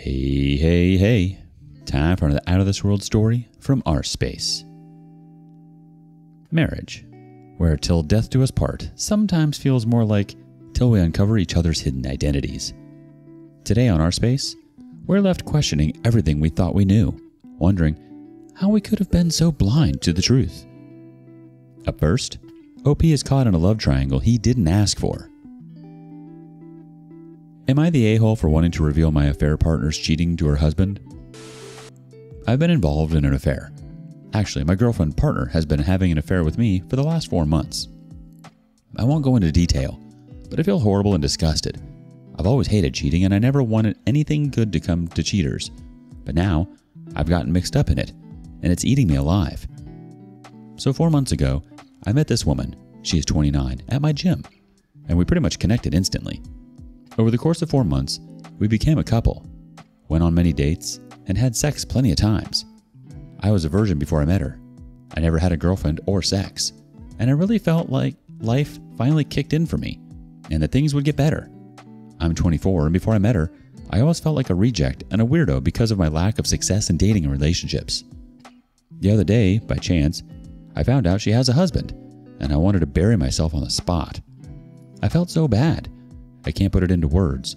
Hey, hey, hey. Time for another Out of This World story from rSpace. Marriage, where till death do us part, sometimes feels more like till we uncover each other's hidden identities. Today on rSpace, we're left questioning everything we thought we knew, wondering how we could have been so blind to the truth. Up first, OP is caught in a love triangle he didn't ask for. Am I the a-hole for wanting to reveal my affair partner's cheating to her husband? I've been involved in an affair. Actually, my girlfriend partner has been having an affair with me for the last 4 months. I won't go into detail, but I feel horrible and disgusted. I've always hated cheating and I never wanted anything good to come to cheaters. But now, I've gotten mixed up in it, and it's eating me alive. So 4 months ago, I met this woman, she is 29, at my gym, and we pretty much connected instantly. Over the course of 4 months, we became a couple, went on many dates, and had sex plenty of times. I was a virgin before I met her. I never had a girlfriend or sex, and I really felt like life finally kicked in for me, and that things would get better. I'm 24, and before I met her, I always felt like a reject and a weirdo because of my lack of success in dating and relationships. The other day, by chance, I found out she has a husband, and I wanted to bury myself on the spot. I felt so bad. I can't put it into words.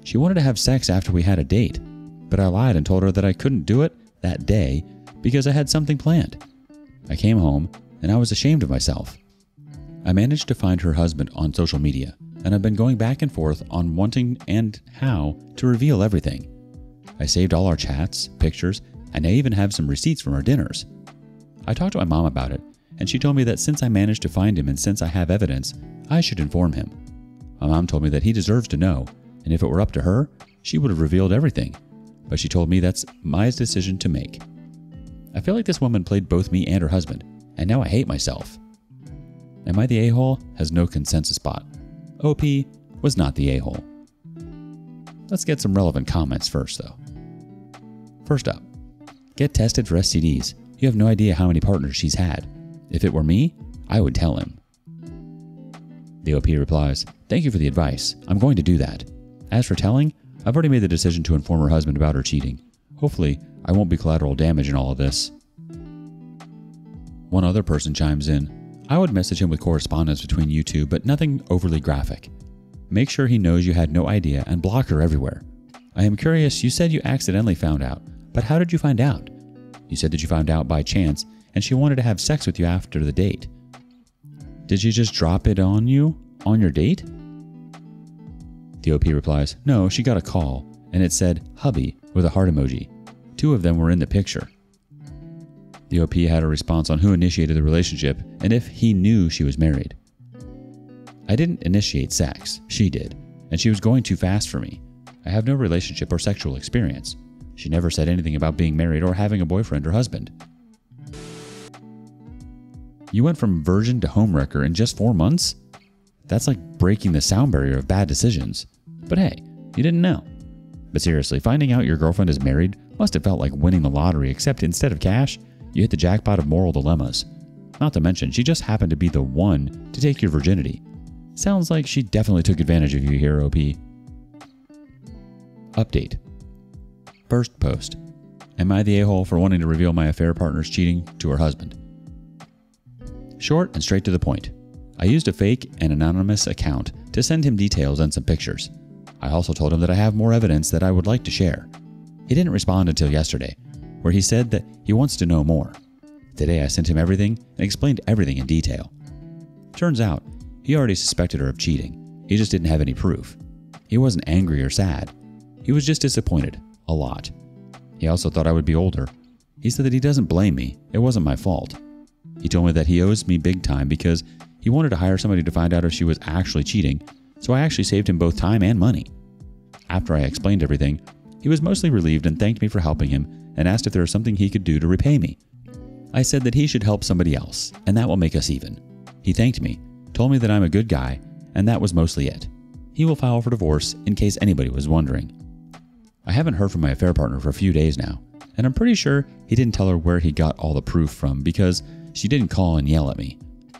She wanted to have sex after we had a date, but I lied and told her that I couldn't do it that day because I had something planned. I came home and I was ashamed of myself. I managed to find her husband on social media, and I've been going back and forth on wanting and how to reveal everything. I saved all our chats, pictures, and I even have some receipts from our dinners. I talked to my mom about it, and she told me that since I managed to find him and since I have evidence, I should inform him. My mom told me that he deserves to know, and if it were up to her, she would have revealed everything, but she told me that's my decision to make. I feel like this woman played both me and her husband, and now I hate myself. Am I the a-hole? Has no consensus spot. OP was not the a-hole. Let's get some relevant comments first, though. First up, get tested for STDs. You have no idea how many partners she's had. If it were me, I would tell him. The OP replies, "Thank you for the advice. I'm going to do that. As for telling, I've already made the decision to inform her husband about her cheating. Hopefully, I won't be collateral damage in all of this." One other person chimes in, "I would message him with correspondence between you two, but nothing overly graphic. Make sure he knows you had no idea and block her everywhere. I am curious, you said you accidentally found out, but how did you find out? You said that you found out by chance and she wanted to have sex with you after the date. Did she just drop it on you on your date?" The OP replies, "No, she got a call and it said hubby with a heart emoji. 2 of them were in the picture." The OP had a response on who initiated the relationship and if he knew she was married. "I didn't initiate sex, she did, and she was going too fast for me. I have no relationship or sexual experience. She never said anything about being married or having a boyfriend or husband." You went from virgin to homewrecker in just 4 months? That's like breaking the sound barrier of bad decisions. But hey, you didn't know. But seriously, finding out your girlfriend is married must have felt like winning the lottery, except instead of cash, you hit the jackpot of moral dilemmas. Not to mention, she just happened to be the one to take your virginity. Sounds like she definitely took advantage of you here, OP. Update. First post. Am I the a-hole for wanting to reveal my affair partner's cheating to her husband? Short and straight to the point. I used a fake and anonymous account to send him details and some pictures. I also told him that I have more evidence that I would like to share. He didn't respond until yesterday, where he said that he wants to know more. Today I sent him everything and explained everything in detail. Turns out, he already suspected her of cheating. He just didn't have any proof. He wasn't angry or sad. He was just disappointed. A lot. He also thought I would be older. He said that he doesn't blame me. It wasn't my fault. He told me that he owes me big time because he wanted to hire somebody to find out if she was actually cheating, so I actually saved him both time and money. After I explained everything, he was mostly relieved and thanked me for helping him and asked if there was something he could do to repay me. I said that he should help somebody else, and that will make us even. He thanked me, told me that I'm a good guy, and that was mostly it. He will file for divorce in case anybody was wondering. I haven't heard from my affair partner for a few days now, and I'm pretty sure he didn't tell her where he got all the proof from because she didn't call and yell at me.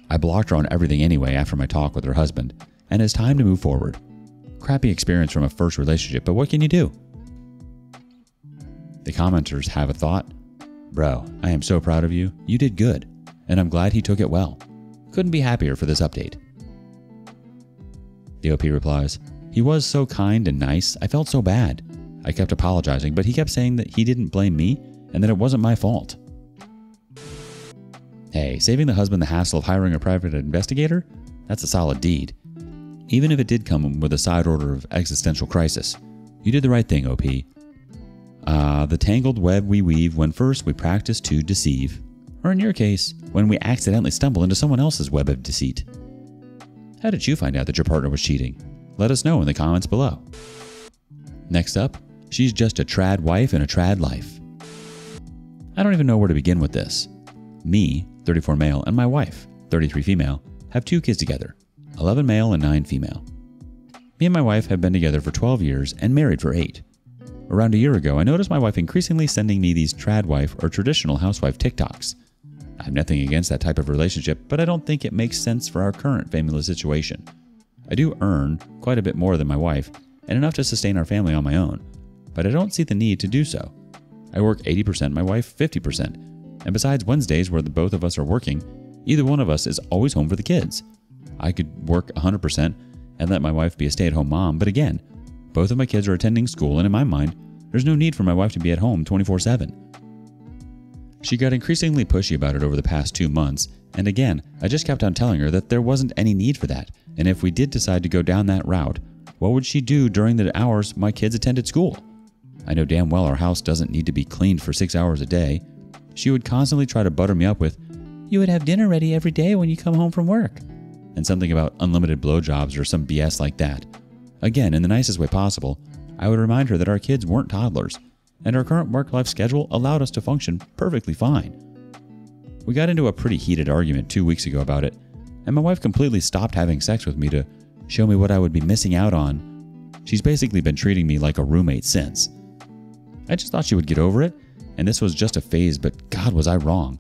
I blocked her on everything anyway after my talk with her husband, and it's time to move forward. Crappy experience from a first relationship, but what can you do? The commenters have a thought. Bro, I am so proud of you. You did good. And I'm glad he took it well. Couldn't be happier for this update. The OP replies, he was so kind and nice. I felt so bad. I kept apologizing, but he kept saying that he didn't blame me and that it wasn't my fault. Hey, saving the husband the hassle of hiring a private investigator? That's a solid deed. Even if it did come with a side order of existential crisis. You did the right thing, OP. The tangled web we weave when first we practice to deceive. Or in your case, when we accidentally stumble into someone else's web of deceit. How did you find out that your partner was cheating? Let us know in the comments below. Next up, she's just a trad wife in a trad life. I don't even know where to begin with this. Me, 34 male, and my wife, 33 female, have 2 kids together, 11 male and 9 female. Me and my wife have been together for 12 years and married for 8. Around a year ago, I noticed my wife increasingly sending me these trad wife or traditional housewife TikToks. I have nothing against that type of relationship, but I don't think it makes sense for our current family situation. I do earn quite a bit more than my wife, and enough to sustain our family on my own, but I don't see the need to do so. I work 80%, my wife 50%, and besides Wednesdays where the both of us are working, either one of us is always home for the kids. I could work 100% and let my wife be a stay-at-home mom, but again, both of my kids are attending school, and in my mind, there's no need for my wife to be at home 24/7. She got increasingly pushy about it over the past 2 months, and again, I just kept on telling her that there wasn't any need for that, and if we did decide to go down that route, what would she do during the hours my kids attended school? I know damn well our house doesn't need to be cleaned for 6 hours a day. She would constantly try to butter me up with, you would have dinner ready every day when you come home from work, and something about unlimited blowjobs or some BS like that. Again, in the nicest way possible, I would remind her that our kids weren't toddlers, and our current work-life schedule allowed us to function perfectly fine. We got into a pretty heated argument 2 weeks ago about it, and my wife completely stopped having sex with me to show me what I would be missing out on. She's basically been treating me like a roommate since. I just thought she would get over it, and this was just a phase, but God, was I wrong.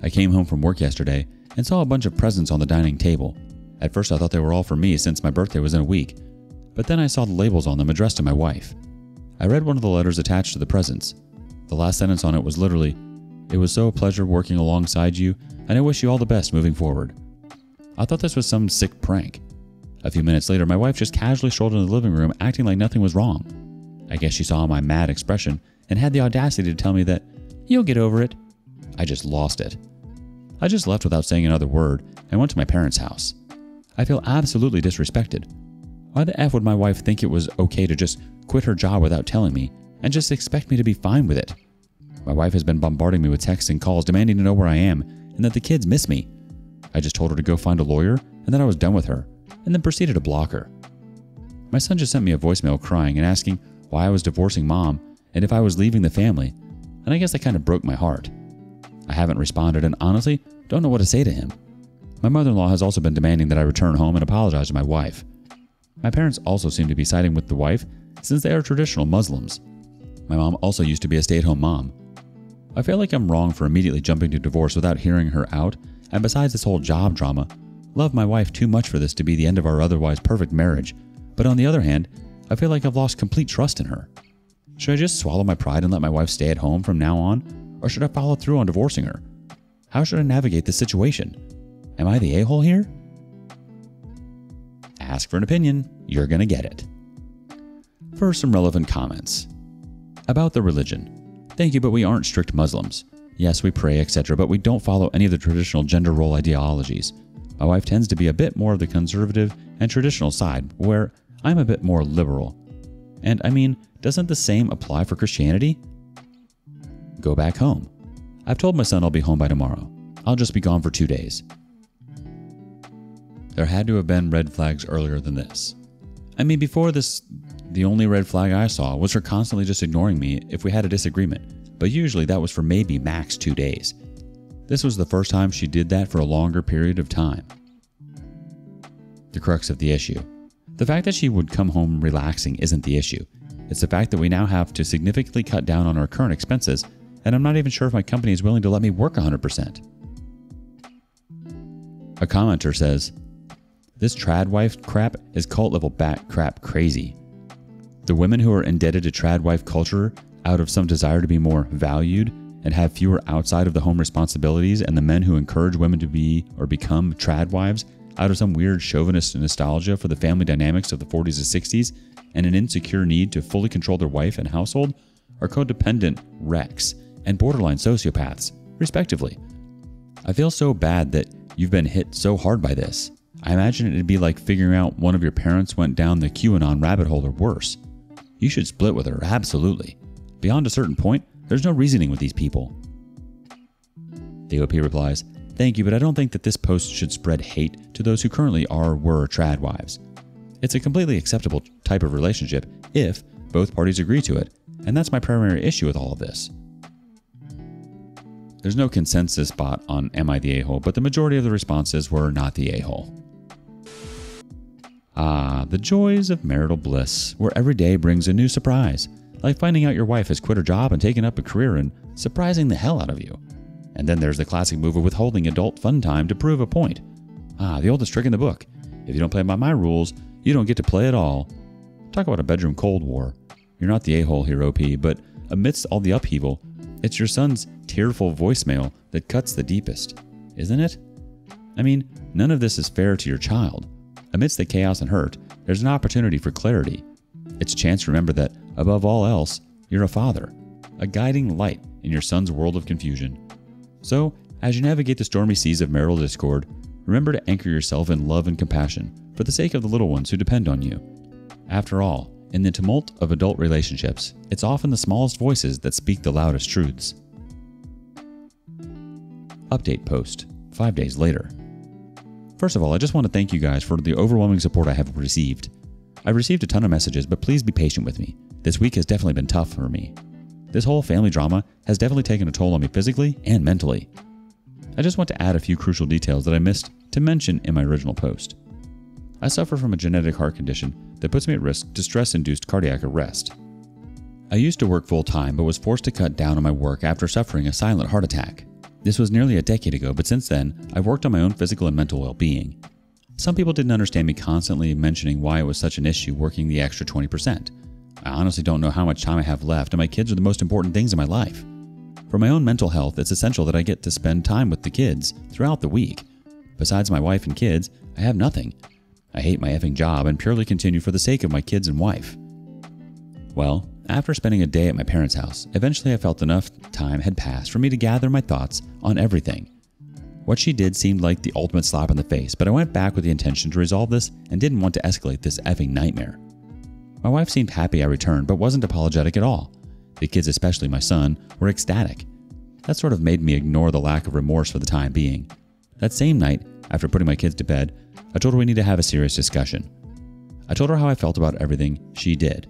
I came home from work yesterday and saw a bunch of presents on the dining table. At first I thought they were all for me since my birthday was in a week, but then I saw the labels on them addressed to my wife. I read one of the letters attached to the presents. The last sentence on it was literally, "It was so a pleasure working alongside you, and I wish you all the best moving forward." I thought this was some sick prank. A few minutes later, my wife just casually strolled into the living room acting like nothing was wrong. I guess she saw my mad expression and had the audacity to tell me that, "You'll get over it." I just lost it. I just left without saying another word and went to my parents' house. I feel absolutely disrespected. Why the F would my wife think it was okay to just quit her job without telling me and just expect me to be fine with it? My wife has been bombarding me with texts and calls demanding to know where I am and that the kids miss me. I just told her to go find a lawyer and that I was done with her, and then proceeded to block her. My son just sent me a voicemail crying and asking why I was divorcing mom and if I was leaving the family, and I guess that kind of broke my heart. I haven't responded and honestly don't know what to say to him. My mother-in-law has also been demanding that I return home and apologize to my wife. My parents also seem to be siding with the wife since they are traditional Muslims. My mom also used to be a stay-at-home mom. I feel like I'm wrong for immediately jumping to divorce without hearing her out, and besides this whole job drama, love my wife too much for this to be the end of our otherwise perfect marriage. But on the other hand, I feel like I've lost complete trust in her. Should I just swallow my pride and let my wife stay at home from now on, or should I follow through on divorcing her? How should I navigate this situation? Am I the a-hole here? Ask for an opinion, you're gonna get it. First, some relevant comments. About the religion. Thank you, but we aren't strict Muslims. Yes, we pray, etc., but we don't follow any of the traditional gender role ideologies. My wife tends to be a bit more of the conservative and traditional side, where I'm a bit more liberal. And I mean, doesn't the same apply for Christianity? Go back home. I've told my son I'll be home by tomorrow. I'll just be gone for 2 days. There had to have been red flags earlier than this. I mean, before this, the only red flag I saw was her constantly just ignoring me if we had a disagreement, but usually that was for maybe max 2 days. This was the first time she did that for a longer period of time. The crux of the issue. The fact that she would come home relaxing isn't the issue. It's the fact that we now have to significantly cut down on our current expenses, and I'm not even sure if my company is willing to let me work 100%. A commenter says, "This trad wife crap is cult level bat crap crazy. The women who are indebted to trad wife culture out of some desire to be more valued and have fewer outside of the home responsibilities, and the men who encourage women to be or become trad wives out of some weird chauvinist nostalgia for the family dynamics of the 40s and 60s and an insecure need to fully control their wife and household, are codependent wrecks and borderline sociopaths, respectively. I feel so bad that you've been hit so hard by this. I imagine it'd be like figuring out one of your parents went down the QAnon rabbit hole or worse. You should split with her, absolutely. Beyond a certain point, there's no reasoning with these people. The OP replies, "Thank you, but I don't think that this post should spread hate to those who currently are or were trad wives. It's a completely acceptable type of relationship if both parties agree to it, and that's my primary issue with all of this." There's no consensus spot on Am I the A-hole, but the majority of the responses were not the A-hole. Ah, the joys of marital bliss, where every day brings a new surprise, like finding out your wife has quit her job and taken up a career and surprising the hell out of you. And then there's the classic move of withholding adult fun time to prove a point. Ah, the oldest trick in the book. If you don't play by my rules, you don't get to play at all. Talk about a bedroom Cold War. You're not the a-hole here, OP, but amidst all the upheaval, it's your son's tearful voicemail that cuts the deepest, isn't it? I mean, none of this is fair to your child. Amidst the chaos and hurt, there's an opportunity for clarity. It's a chance to remember that, above all else, you're a father, a guiding light in your son's world of confusion. So, as you navigate the stormy seas of marital discord, remember to anchor yourself in love and compassion for the sake of the little ones who depend on you. After all, in the tumult of adult relationships, it's often the smallest voices that speak the loudest truths. Update post, 5 days later. First of all, I just want to thank you guys for the overwhelming support I have received. I've received a ton of messages, but please be patient with me. This week has definitely been tough for me. This whole family drama has definitely taken a toll on me physically and mentally. I just want to add a few crucial details that I missed to mention in my original post. I suffer from a genetic heart condition that puts me at risk to stress-induced cardiac arrest. I used to work full-time but was forced to cut down on my work after suffering a silent heart attack. This was nearly a decade ago, but since then, I've worked on my own physical and mental well-being. Some people didn't understand me constantly mentioning why it was such an issue working the extra 20%. I honestly don't know how much time I have left, and my kids are the most important things in my life. For my own mental health, it's essential that I get to spend time with the kids throughout the week. Besides my wife and kids, I have nothing. I hate my effing job and purely continue for the sake of my kids and wife. Well, after spending a day at my parents' house, eventually I felt enough time had passed for me to gather my thoughts on everything. What she did seemed like the ultimate slap in the face, but I went back with the intention to resolve this and didn't want to escalate this effing nightmare. My wife seemed happy I returned, but wasn't apologetic at all. The kids, especially my son, were ecstatic. That sort of made me ignore the lack of remorse for the time being. That same night, after putting my kids to bed, I told her we need to have a serious discussion. I told her how I felt about everything she did.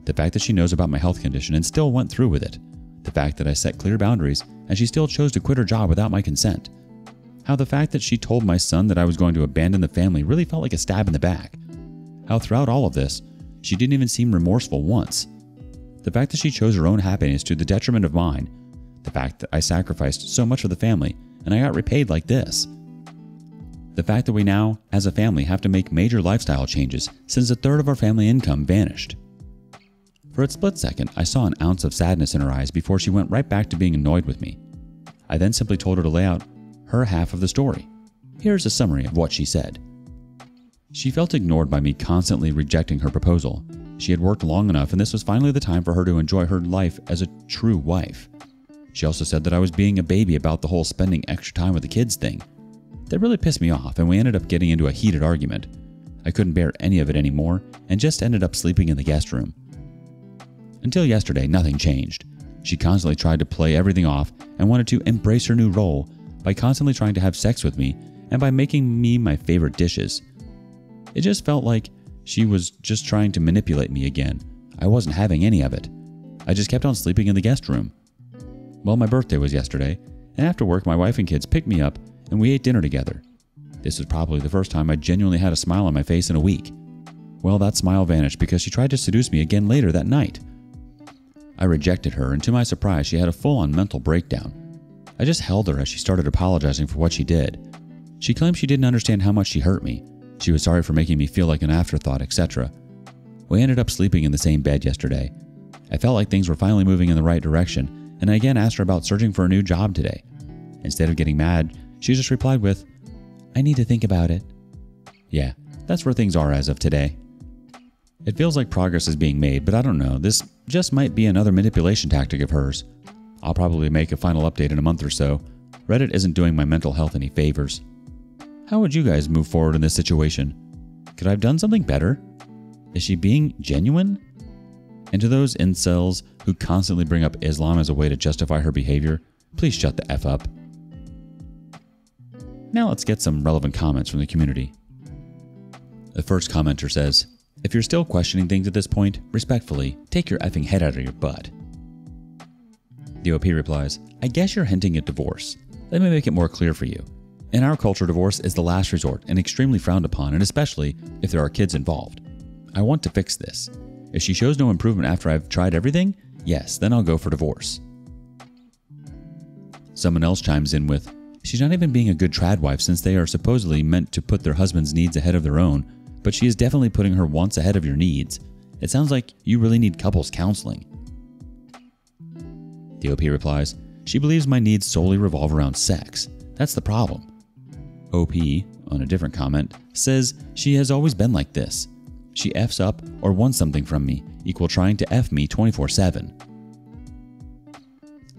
The fact that she knows about my health condition and still went through with it. The fact that I set clear boundaries and she still chose to quit her job without my consent. How the fact that she told my son that I was going to abandon the family really felt like a stab in the back. How throughout all of this, she didn't even seem remorseful once. The fact that she chose her own happiness to the detriment of mine. The fact that I sacrificed so much for the family and I got repaid like this. The fact that we now, as a family, have to make major lifestyle changes since a third of our family income vanished. For a split second, I saw an ounce of sadness in her eyes before she went right back to being annoyed with me. I then simply told her to lay out her half of the story. Here's a summary of what she said. She felt ignored by me constantly rejecting her proposal. She had worked long enough and this was finally the time for her to enjoy her life as a true wife. She also said that I was being a baby about the whole spending extra time with the kids thing. That really pissed me off and we ended up getting into a heated argument. I couldn't bear any of it anymore and just ended up sleeping in the guest room. Until yesterday, nothing changed. She constantly tried to play everything off and wanted to embrace her new role by constantly trying to have sex with me and by making me my favorite dishes. It just felt like she was just trying to manipulate me again. I wasn't having any of it. I just kept on sleeping in the guest room. Well, my birthday was yesterday, and after work my wife and kids picked me up and we ate dinner together. This was probably the first time I genuinely had a smile on my face in a week. Well, that smile vanished because she tried to seduce me again later that night. I rejected her, and to my surprise, she had a full-on mental breakdown. I just held her as she started apologizing for what she did. She claimed she didn't understand how much she hurt me. She was sorry for making me feel like an afterthought, etc. We ended up sleeping in the same bed yesterday. I felt like things were finally moving in the right direction, and I again asked her about searching for a new job today. Instead of getting mad, she just replied with, "I need to think about it." Yeah, that's where things are as of today. It feels like progress is being made, but I don't know, this just might be another manipulation tactic of hers. I'll probably make a final update in a month or so. Reddit isn't doing my mental health any favors. How would you guys move forward in this situation? Could I have done something better? Is she being genuine? And to those incels who constantly bring up Islam as a way to justify her behavior, please shut the F up. Now let's get some relevant comments from the community. The first commenter says, "If you're still questioning things at this point, respectfully, take your effing head out of your butt." The OP replies, "I guess you're hinting at divorce. Let me make it more clear for you. In our culture, divorce is the last resort and extremely frowned upon, and especially if there are kids involved. I want to fix this. If she shows no improvement after I've tried everything, yes, then I'll go for divorce." Someone else chimes in with, "She's not even being a good trad wife since they are supposedly meant to put their husband's needs ahead of their own, but she is definitely putting her wants ahead of your needs. It sounds like you really need couples counseling." The OP replies, "She believes my needs solely revolve around sex. That's the problem." OP, on a different comment, says she has always been like this. She F's up or wants something from me, equal trying to F me 24/7.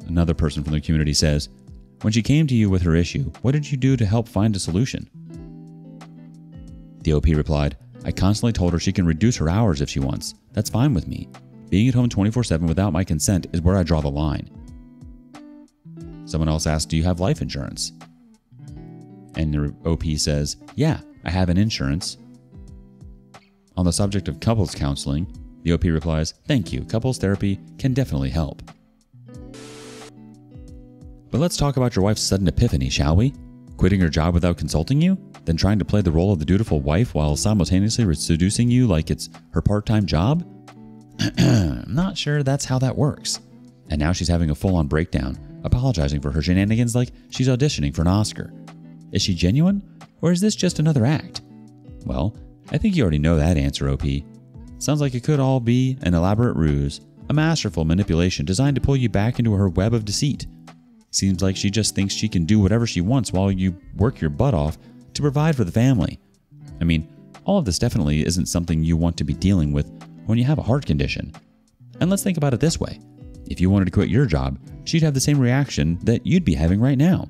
Another person from the community says, "When she came to you with her issue, what did you do to help find a solution?" The OP replied, "I constantly told her she can reduce her hours if she wants. That's fine with me. Being at home 24/7 without my consent is where I draw the line." Someone else asked, "Do you have life insurance?" And the OP says, "Yeah, I have an insurance." On the subject of couples counseling, the OP replies, "Thank you, couples therapy can definitely help." But let's talk about your wife's sudden epiphany, shall we? Quitting her job without consulting you? Then trying to play the role of the dutiful wife while simultaneously seducing you like it's her part-time job? I'm not sure that's how that works. And now she's having a full-on breakdown, apologizing for her shenanigans like she's auditioning for an Oscar. Is she genuine, or is this just another act? Well, I think you already know that answer, OP. Sounds like it could all be an elaborate ruse, a masterful manipulation designed to pull you back into her web of deceit. Seems like she just thinks she can do whatever she wants while you work your butt off to provide for the family. I mean, all of this definitely isn't something you want to be dealing with when you have a heart condition. And let's think about it this way. If you wanted to quit your job, she'd have the same reaction that you'd be having right now.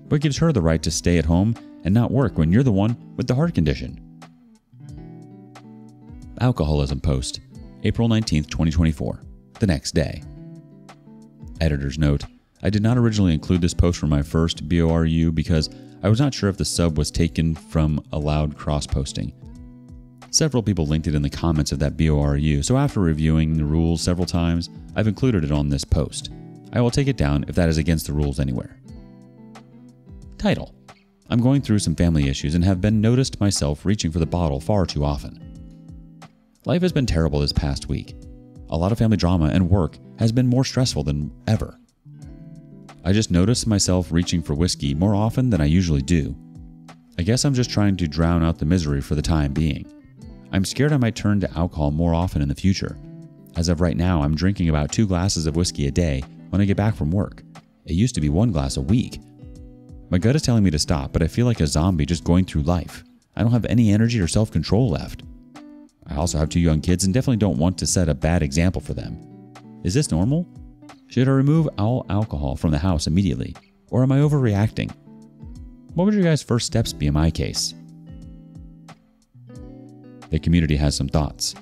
What gives her the right to stay at home and not work when you're the one with the heart condition? Alcoholism post, April 19th, 2024, the next day. Editor's note, I did not originally include this post for my first BORU because I was not sure if the sub was taken from allowed cross-posting. Several people linked it in the comments of that BORU, so after reviewing the rules several times, I've included it on this post. I will take it down if that is against the rules anywhere. Title: I'm going through some family issues and have been noticed myself reaching for the bottle far too often. Life has been terrible this past week. A lot of family drama and work has been more stressful than ever. I just noticed myself reaching for whiskey more often than I usually do. I guess I'm just trying to drown out the misery for the time being. I'm scared I might turn to alcohol more often in the future. As of right now, I'm drinking about 2 glasses of whiskey a day when I get back from work. It used to be 1 glass a week. My gut is telling me to stop, but I feel like a zombie just going through life. I don't have any energy or self-control left. I also have 2 young kids and definitely don't want to set a bad example for them. Is this normal? Should I remove all alcohol from the house immediately, or am I overreacting? What would your guys' first steps be in my case? The community has some thoughts.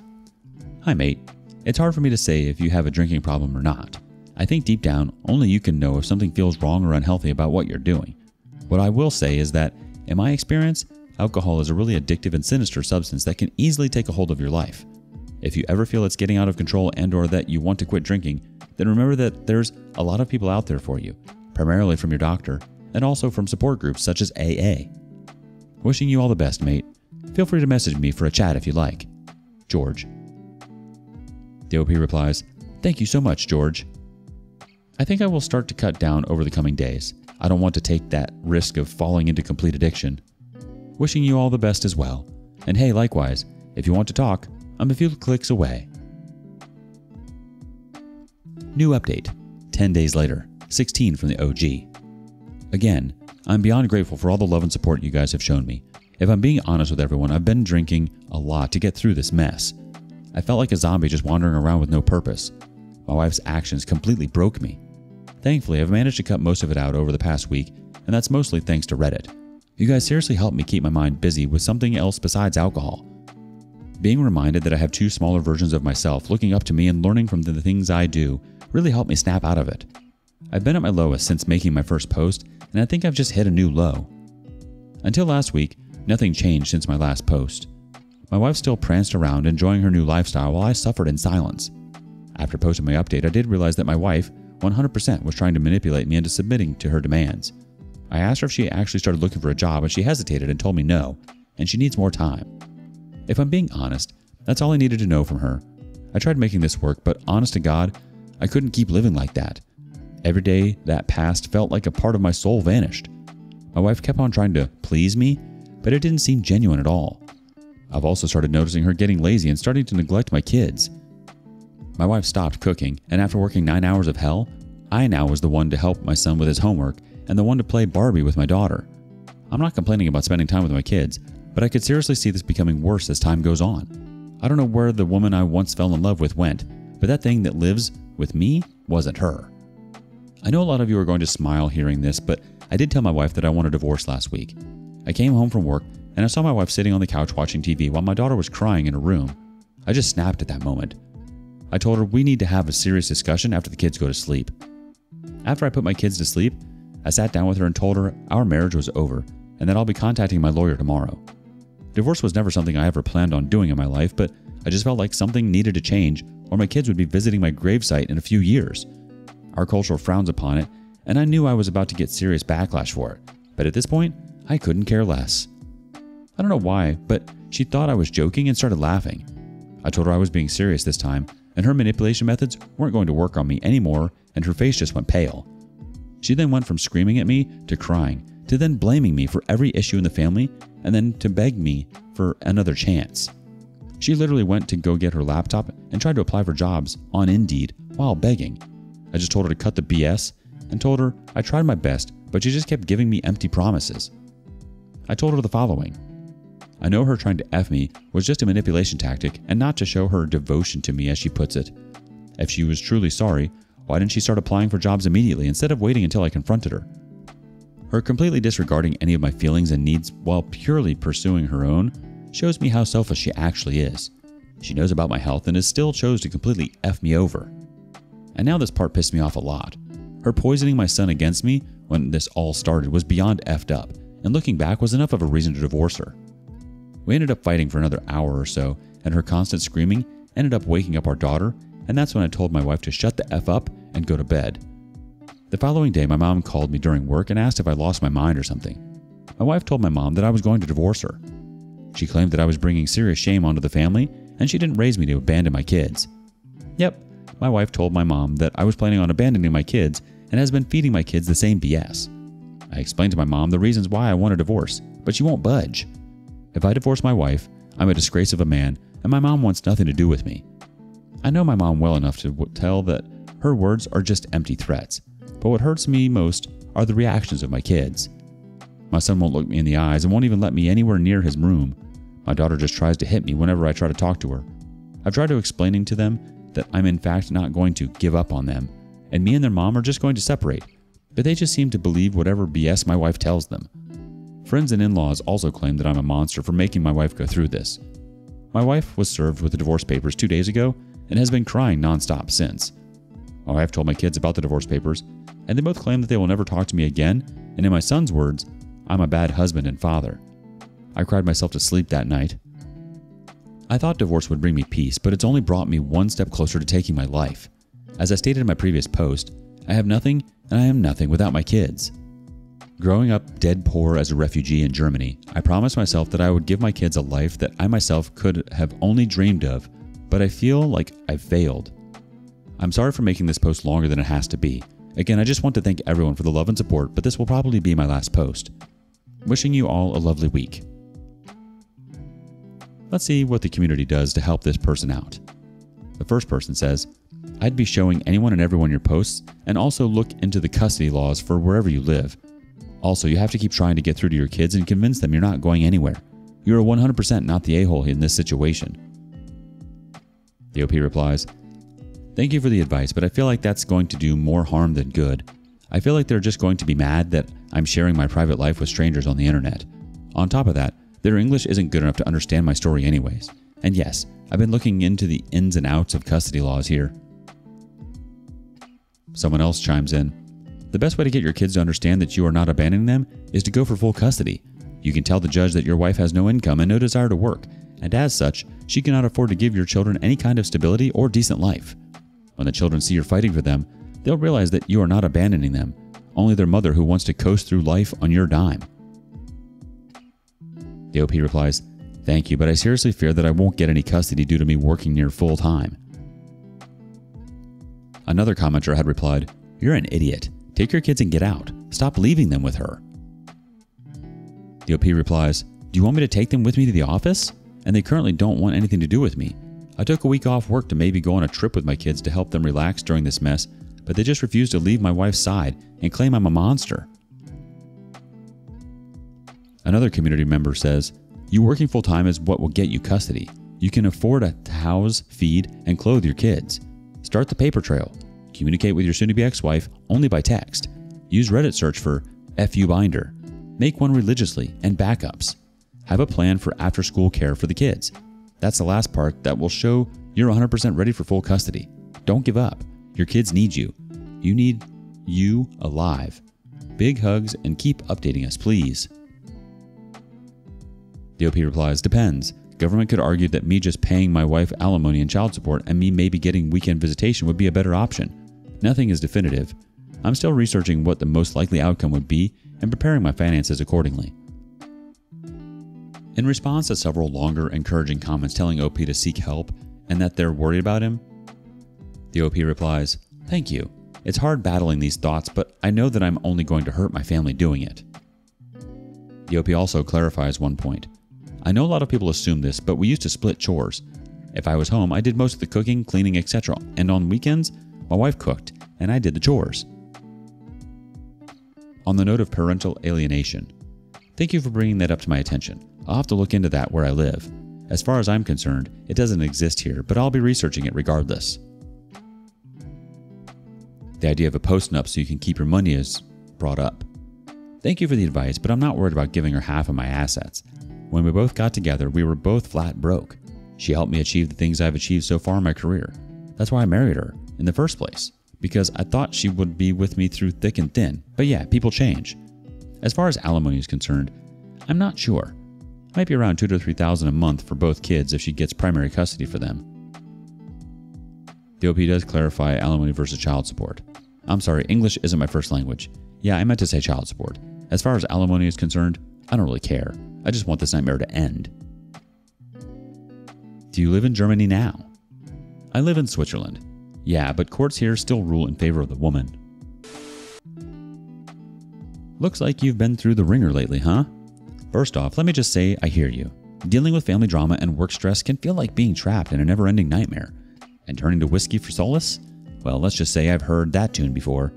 Hi mate, it's hard for me to say if you have a drinking problem or not. I think deep down, only you can know if something feels wrong or unhealthy about what you're doing. What I will say is that, in my experience, alcohol is a really addictive and sinister substance that can easily take a hold of your life. If you ever feel it's getting out of control and or that you want to quit drinking, then remember that there's a lot of people out there for you, primarily from your doctor, and also from support groups such as AA. Wishing you all the best, mate. Feel free to message me for a chat if you like. George. The OP replies, Thank you so much, George. I think I will start to cut down over the coming days. I don't want to take that risk of falling into complete addiction. Wishing you all the best as well. And hey, likewise, if you want to talk, I'm a few clicks away. New update. 10 days later. 16 from the OG. Again, I'm beyond grateful for all the love and support you guys have shown me. If I'm being honest with everyone, I've been drinking a lot to get through this mess. I felt like a zombie just wandering around with no purpose. My wife's actions completely broke me. Thankfully, I've managed to cut most of it out over the past week, and that's mostly thanks to Reddit. You guys seriously helped me keep my mind busy with something else besides alcohol. Being reminded that I have two smaller versions of myself looking up to me and learning from the things I do really helped me snap out of it. I've been at my lowest since making my first post, and I think I've just hit a new low. Until last week, nothing changed since my last post. My wife still pranced around enjoying her new lifestyle while I suffered in silence. After posting my update, I did realize that my wife 100% was trying to manipulate me into submitting to her demands. I asked her if she actually started looking for a job, and she hesitated and told me no, and she needs more time. If I'm being honest, that's all I needed to know from her. I tried making this work, but honest to God, I couldn't keep living like that. Every day that passed felt like a part of my soul vanished. My wife kept on trying to please me, but it didn't seem genuine at all. I've also started noticing her getting lazy and starting to neglect my kids. My wife stopped cooking, and after working 9 hours of hell, I now was the one to help my son with his homework and the one to play Barbie with my daughter. I'm not complaining about spending time with my kids, but I could seriously see this becoming worse as time goes on. I don't know where the woman I once fell in love with went, but that thing that lives with me wasn't her. I know a lot of you are going to smile hearing this, but I did tell my wife that I want a divorce last week. I came home from work and I saw my wife sitting on the couch watching TV while my daughter was crying in her room. I just snapped at that moment. I told her we need to have a serious discussion after the kids go to sleep. After I put my kids to sleep, I sat down with her and told her our marriage was over and that I'll be contacting my lawyer tomorrow. Divorce was never something I ever planned on doing in my life, but I just felt like something needed to change or my kids would be visiting my gravesite in a few years. Our culture frowns upon it, and I knew I was about to get serious backlash for it. But at this point, I couldn't care less. I don't know why, but she thought I was joking and started laughing. I told her I was being serious this time, and her manipulation methods weren't going to work on me anymore, and her face just went pale. She then went from screaming at me to crying, to then blaming me for every issue in the family, and then to beg me for another chance. She literally went to go get her laptop and tried to apply for jobs on Indeed while begging. I just told her to cut the BS and told her I tried my best, but she just kept giving me empty promises. I told her the following. I know her trying to F me was just a manipulation tactic and not to show her devotion to me, as she puts it. If she was truly sorry, why didn't she start applying for jobs immediately instead of waiting until I confronted her? Her completely disregarding any of my feelings and needs while purely pursuing her own shows me how selfish she actually is. She knows about my health and still chose to completely F me over. And now this part pissed me off a lot. Her poisoning my son against me when this all started was beyond effed up, and looking back was enough of a reason to divorce her. We ended up fighting for another hour or so, and her constant screaming ended up waking up our daughter, and that's when I told my wife to shut the F up and go to bed. The following day, my mom called me during work and asked if I lost my mind or something. My wife told my mom that I was going to divorce her. She claimed that I was bringing serious shame onto the family, and she didn't raise me to abandon my kids. Yep, my wife told my mom that I was planning on abandoning my kids and has been feeding my kids the same BS. I explained to my mom the reasons why I want a divorce, but she won't budge. If I divorce my wife, I'm a disgrace of a man, and my mom wants nothing to do with me. I know my mom well enough to tell that her words are just empty threats, but what hurts me most are the reactions of my kids. My son won't look me in the eyes and won't even let me anywhere near his room. My daughter just tries to hit me whenever I try to talk to her. I've tried to explaining to them that I'm in fact not going to give up on them, and me and their mom are just going to separate, but they just seem to believe whatever BS my wife tells them. Friends and in-laws also claim that I'm a monster for making my wife go through this. My wife was served with the divorce papers 2 days ago and has been crying nonstop since. My wife told my kids about the divorce papers, and they both claim that they will never talk to me again, and in my son's words, I'm a bad husband and father. I cried myself to sleep that night. I thought divorce would bring me peace, but it's only brought me one step closer to taking my life. As I stated in my previous post, I have nothing and I am nothing without my kids. Growing up dead poor as a refugee in Germany, I promised myself that I would give my kids a life that I myself could have only dreamed of, but I feel like I've failed. I'm sorry for making this post longer than it has to be. Again, I just want to thank everyone for the love and support, but this will probably be my last post. Wishing you all a lovely week. Let's see what the community does to help this person out. The first person says, I'd be showing anyone and everyone your posts, and also look into the custody laws for wherever you live. Also, you have to keep trying to get through to your kids and convince them you're not going anywhere. You are 100% not the a-hole in this situation. The OP replies, "Thank you for the advice, but I feel like that's going to do more harm than good. I feel like they're just going to be mad that I'm sharing my private life with strangers on the internet. On top of that, their English isn't good enough to understand my story anyways. And yes, I've been looking into the ins and outs of custody laws here." Someone else chimes in, "The best way to get your kids to understand that you are not abandoning them is to go for full custody. You can tell the judge that your wife has no income and no desire to work, and as such, she cannot afford to give your children any kind of stability or decent life. When the children see you're fighting for them, they'll realize that you are not abandoning them, only their mother who wants to coast through life on your dime." The OP replies, "Thank you, but I seriously fear that I won't get any custody due to me working near full time." Another commenter had replied, "You're an idiot. Take your kids and get out. Stop leaving them with her." The OP replies, "Do you want me to take them with me to the office? And they currently don't want anything to do with me. I took a week off work to maybe go on a trip with my kids to help them relax during this mess, but they just refuse to leave my wife's side and claim I'm a monster." Another community member says, "You working full-time is what will get you custody. You can afford to house, feed, and clothe your kids. Start the paper trail. Communicate with your soon-to-be ex-wife only by text. Use Reddit search for FU binder. Make one religiously and backups. Have a plan for after-school care for the kids. That's the last part that will show you're 100% ready for full custody. Don't give up. Your kids need you. You need you alive. Big hugs and keep updating us, please." The OP replies, "Depends. Government could argue that me just paying my wife alimony and child support and me maybe getting weekend visitation would be a better option. Nothing is definitive. I'm still researching what the most likely outcome would be and preparing my finances accordingly." In response to several longer, encouraging comments telling OP to seek help and that they're worried about him, the OP replies, "Thank you. It's hard battling these thoughts, but I know that I'm only going to hurt my family doing it." The OP also clarifies one point. "I know a lot of people assume this, but we used to split chores. If I was home, I did most of the cooking, cleaning, etc. And on weekends, my wife cooked and I did the chores." On the note of parental alienation, thank you for bringing that up to my attention. I'll have to look into that where I live. As far as I'm concerned, it doesn't exist here, but I'll be researching it regardless. The idea of a post-nup so you can keep your money is brought up. Thank you for the advice, but I'm not worried about giving her half of my assets. When we both got together, we were both flat broke. She helped me achieve the things I've achieved so far in my career. That's why I married her in the first place, because I thought she would be with me through thick and thin. But yeah, people change. As far as alimony is concerned, I'm not sure. Might be around $2,000 to $3,000 a month for both kids if she gets primary custody for them. The OP does clarify alimony versus child support. I'm sorry, English isn't my first language. Yeah, I meant to say child support. As far as alimony is concerned, I don't really care. I just want this nightmare to end. Do you live in Germany now? I live in Switzerland. Yeah, but courts here still rule in favor of the woman. Looks like you've been through the ringer lately, huh? First off, let me just say I hear you. Dealing with family drama and work stress can feel like being trapped in a never-ending nightmare. And turning to whiskey for solace? Well, let's just say I've heard that tune before.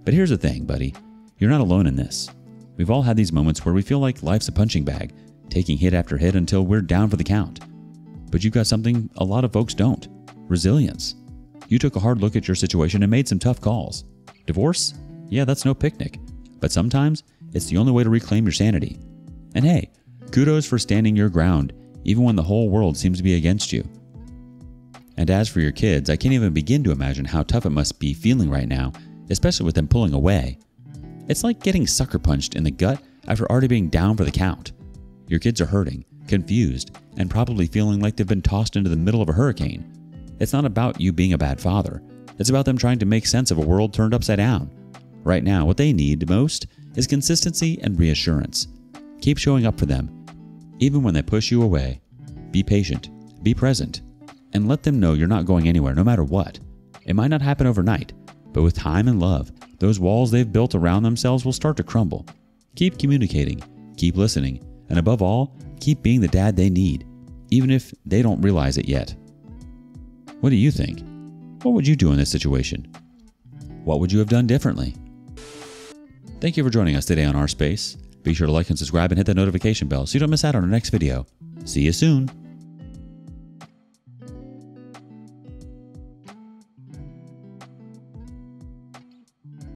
But here's the thing, buddy. You're not alone in this. We've all had these moments where we feel like life's a punching bag, taking hit after hit until we're down for the count. But you've got something a lot of folks don't. Resilience. You took a hard look at your situation and made some tough calls. Divorce? Yeah, that's no picnic. But sometimes, it's the only way to reclaim your sanity. And hey, kudos for standing your ground, even when the whole world seems to be against you. And as for your kids, I can't even begin to imagine how tough it must be feeling right now, especially with them pulling away. It's like getting sucker punched in the gut after already being down for the count. Your kids are hurting, confused, and probably feeling like they've been tossed into the middle of a hurricane. It's not about you being a bad father. It's about them trying to make sense of a world turned upside down. Right now, what they need most is consistency and reassurance. Keep showing up for them, even when they push you away. Be patient, be present, and let them know you're not going anywhere no matter what. It might not happen overnight, but with time and love, those walls they've built around themselves will start to crumble. Keep communicating, keep listening, and above all, keep being the dad they need, even if they don't realize it yet. What do you think? What would you do in this situation? What would you have done differently? Thank you for joining us today on rSpace. Be sure to like and subscribe and hit that notification bell so you don't miss out on our next video. See you soon.